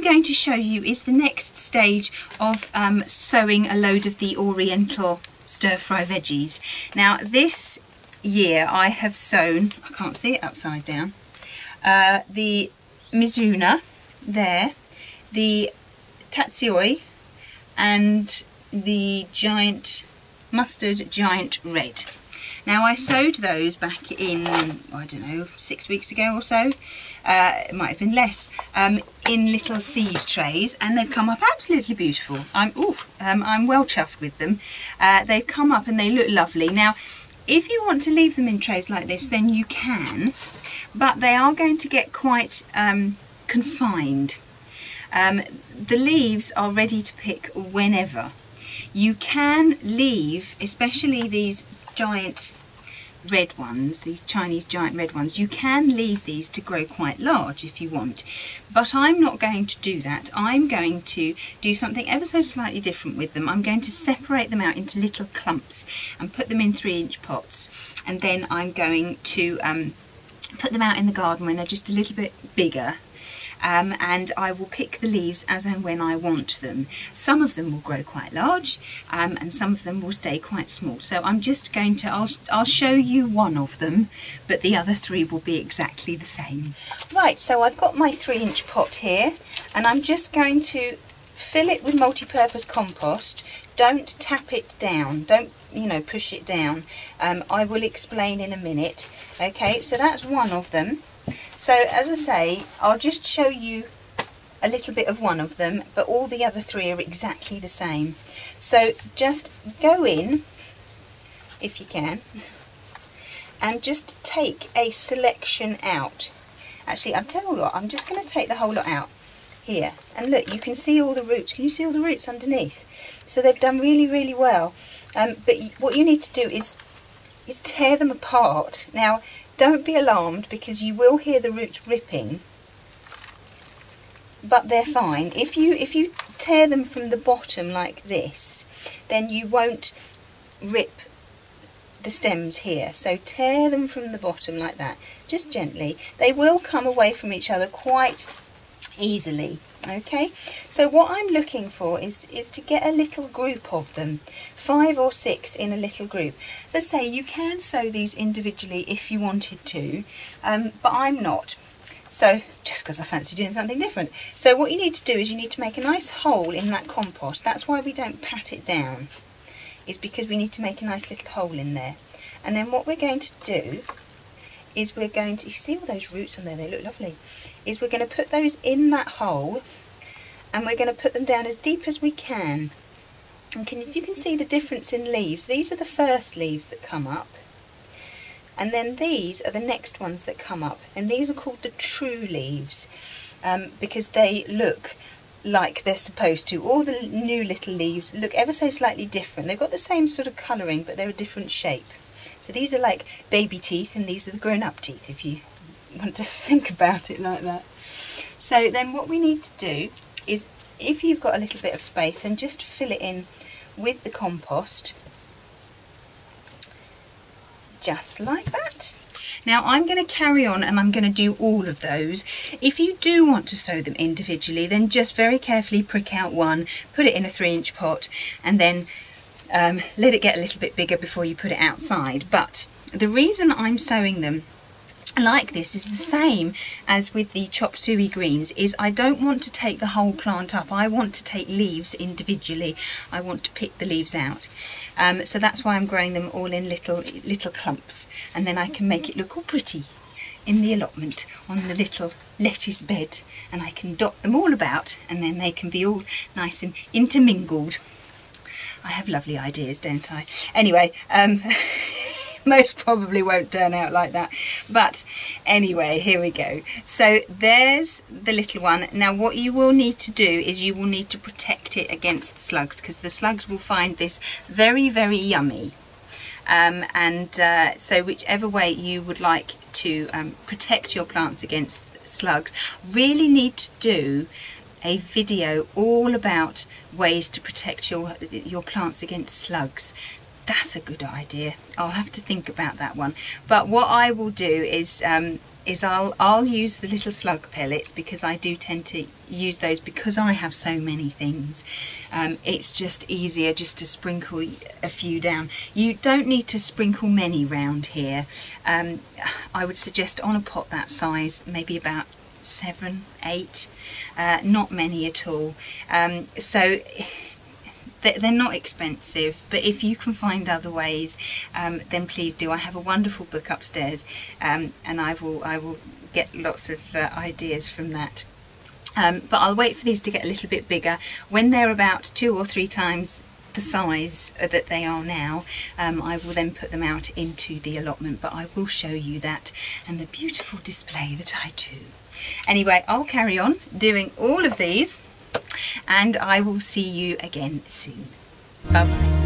going to show you is the next stage of sowing a load of the Oriental stir-fry veggies. Now this year I have sown, I can't see it upside down, the Mizuna there, the Tatsoi, and the mustard giant red. Now I sowed those back in, I don't know, 6 weeks ago or so, it might have been less, in little seed trays, and they've come up absolutely beautiful. I'm well chuffed with them. They've come up and they look lovely. Now if you want to leave them in trays like this, then you can, but they are going to get quite confined. The leaves are ready to pick whenever. You can leave, especially these giant red ones, these Chinese giant red ones, you can leave these to grow quite large if you want, but I'm not going to do that. I'm going to do something ever so slightly different with them. I'm going to separate them out into little clumps and put them in 3-inch pots, and then I'm going to put them out in the garden when they're just a little bit bigger. And I will pick the leaves as and when I want them. Some of them will grow quite large, and some of them will stay quite small. So I'm just going to, I'll show you one of them, but the other 3 will be exactly the same. Right, so I've got my 3-inch pot here, and I'm just going to fill it with multi-purpose compost. Don't tap it down, don't, you know, push it down. I will explain in a minute. Okay, so that's one of them. So as I say, I'll just show you a little bit of one of them, but all the other 3 are exactly the same. So just go in, if you can, and just take a selection out. Actually, I'll tell you what, I'm just going to take the whole lot out here. And look, you can see all the roots. Can you see all the roots underneath? So they've done really, really well. But what you need to do is tear them apart. Now, don't be alarmed, because you will hear the roots ripping, but they're fine. If you tear them from the bottom like this, then you won't rip the stems here. So tear them from the bottom like that, just gently. They will come away from each other quite easily. Okay, so what I'm looking for is to get a little group of them, 5 or 6 in a little group. As I say, you can sow these individually if you wanted to, but I'm not, so just because I fancy doing something different. So what you need to do is you need to make a nice hole in that compost. That's why we don't pat it down, is because we need to make a nice little hole in there. And then what we're going to do is we're going to, you see all those roots on there, they look lovely, is we're going to put those in that hole, and we're going to put them down as deep as we can. And if you can see the difference in leaves, these are the first leaves that come up, and then these are the next ones that come up, and these are called the true leaves, because they look like they're supposed to. All the new little leaves look ever so slightly different. They've got the same sort of colouring, but they're a different shape. So these are like baby teeth, and these are the grown-up teeth, if you want to think about it like that. So then what we need to do is, if you've got a little bit of space, and just fill it in with the compost, just like that. Now I'm going to carry on and I'm going to do all of those. If you do want to sow them individually, then just very carefully prick out one, put it in a 3-inch pot, and then let it get a little bit bigger before you put it outside. But the reason I'm sowing them like this is the same as with the chop suey greens, is I don't want to take the whole plant up. I want to take leaves individually. I want to pick the leaves out. So that's why I'm growing them all in little clumps, and then I can make it look all pretty in the allotment on the little lettuce bed, and I can dot them all about, and then they can be all nice and intermingled. I have lovely ideas, don't I? Anyway, most probably won't turn out like that, but anyway, here we go. So there's the little one. Now what you will need to do is you will need to protect it against the slugs, because the slugs will find this very, very yummy. So whichever way you would like to protect your plants against slugs, really need to do a video all about ways to protect your plants against slugs. That's a good idea. I'll have to think about that one. But what I will do is is I'll use the little slug pellets, because I do tend to use those because I have so many things. It's just easier just to sprinkle a few down. You don't need to sprinkle many round here. I would suggest on a pot that size, maybe about 7, 8, not many at all. So they're not expensive, but if you can find other ways, then please do. I have a wonderful book upstairs, and I will get lots of ideas from that. But I'll wait for these to get a little bit bigger. When they're about 2 or 3 times the size that they are now, I will then put them out into the allotment, but I will show you that and the beautiful display that I do. Anyway, I'll carry on doing all of these, and I will see you again soon. Bye bye.